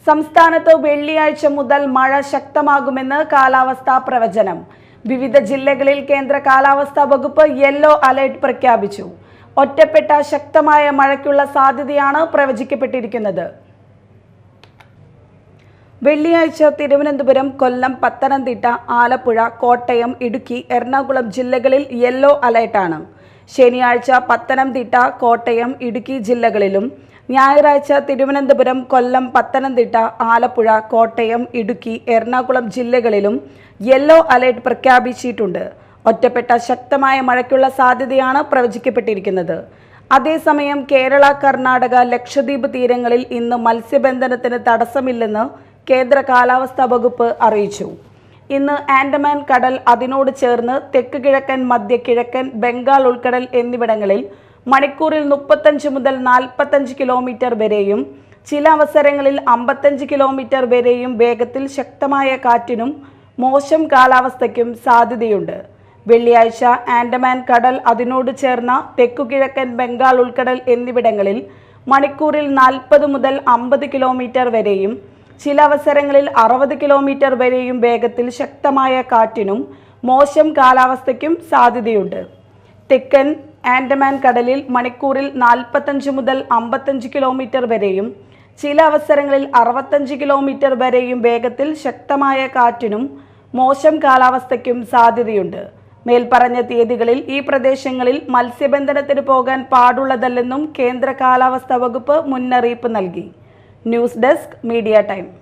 സംസ്ഥാനത്ത് വെള്ളിയാഴ്ച മുതൽ മഴ ശക്തമാകുമെന്ന് കാലാവസ്ഥാ പ്രവചനം. വിവിധ ജില്ലകളിൽ കേന്ദ്ര കാലാവസ്ഥാ വകുപ്പ് യെല്ലോ അലർട്ട് പ്രഖ്യാപിച്ചു. ഒറ്റപ്പെട്ട ശക്തമായ മഴയ്ക്കുള്ള സാധ്യതയാണ് പ്രവചിക്കപ്പെട്ടിരിക്കുന്നത്. വെള്ളിയാഴ്ച തിരുവനന്തപുരം, കൊല്ലം, പത്തനംതിട്ട, ആലപ്പുഴ, കോട്ടയം, ഇടുക്കി, എറണാകുളം ജില്ലകളിൽ യെല്ലോ അലർട്ടാണ്. ശനിയാഴ്ച പത്തനംതിട്ട, കോട്ടയം, ഇടുക്കി ജില്ലകളിലും ഞായറാഴ്ച തിരുവനന്തപുരം, കൊല്ലം, പത്തനംതിട്ട, ആലപ്പുഴ, കോട്ടയം, ഇടുക്കി, എറണാകുളം ജില്ലകളിലും യെല്ലോ അലർട്ട് പ്രഖ്യാപിച്ചിട്ടുണ്ട്. ഒറ്റപ്പെട്ട ശക്തമായ മഴയ്ക്കുള്ള സാധ്യതയാണ് പ്രവചിക്കപ്പെട്ടിരിക്കുന്നത്. അതേസമയം കേരള, കർണാടക, ലക്ഷദ്വീപ് തീരങ്ങളിൽ ഇന്ന് മത്സ്യബന്ധനത്തിന് തടസ്സമില്ലെന്ന് കേന്ദ്ര കാലാവസ്ഥാ വകുപ്പ് അറിയിച്ചു. ഇന്ന് ആൻഡമാൻ കടൽ, അതിനോട് ചേർന്ന് തെക്ക് കിഴക്കൻ, മധ്യ കിഴക്കൻ, ബംഗാൾ ഉൾക്കടൽ എന്നിവിടങ്ങളിൽ മണിക്കൂറിൽ 35 മുതൽ 45 കിലോമീറ്റർ വരെയും ചില അവസരങ്ങളിൽ 55 കിലോമീറ്റർ വരെയും വേഗത്തിൽ ശക്തമായ കാറ്റിനും മോശം കാലാവസ്ഥയ്ക്കും സാധ്യതയുണ്ട്. വെള്ളിയാഴ്ച ആൻഡമാൻ കടൽ, അതിനോട് ചേർന്ന തെക്കുകിഴക്കൻ ബംഗാൾ ഉൾക്കടൽ എന്നിവിടങ്ങളിൽ മണിക്കൂറിൽ 40 മുതൽ 50 കിലോമീറ്റർ വരെയും ചില അവസരങ്ങളിൽ 60 കിലോമീറ്റർ വരെയും വേഗത്തിൽ ശക്തമായ കാറ്റിനും മോശം കാലാവസ്ഥയ്ക്കും സാധ്യതയുണ്ട്. തെക്കൻ ആൻഡമാൻ കടലിൽ മണിക്കൂറിൽ 45 മുതൽ 55 കിലോമീറ്റർ വരെയും ചില അവസരങ്ങളിൽ 65 കിലോമീറ്റർ വരെയും വേഗത്തിൽ ശക്തമായ കാറ്റിനും മോശം കാലാവസ്ഥയ്ക്കും സാധ്യതയുണ്ട്. മേൽപ്പറഞ്ഞ തീയതികളിൽ ഈ പ്രദേശങ്ങളിൽ മത്സ്യബന്ധനത്തിന് പോകാൻ പാടുള്ളതല്ലെന്നും കേന്ദ്ര കാലാവസ്ഥാ വകുപ്പ് മുന്നറിയിപ്പ് നൽകി. News desk, media time.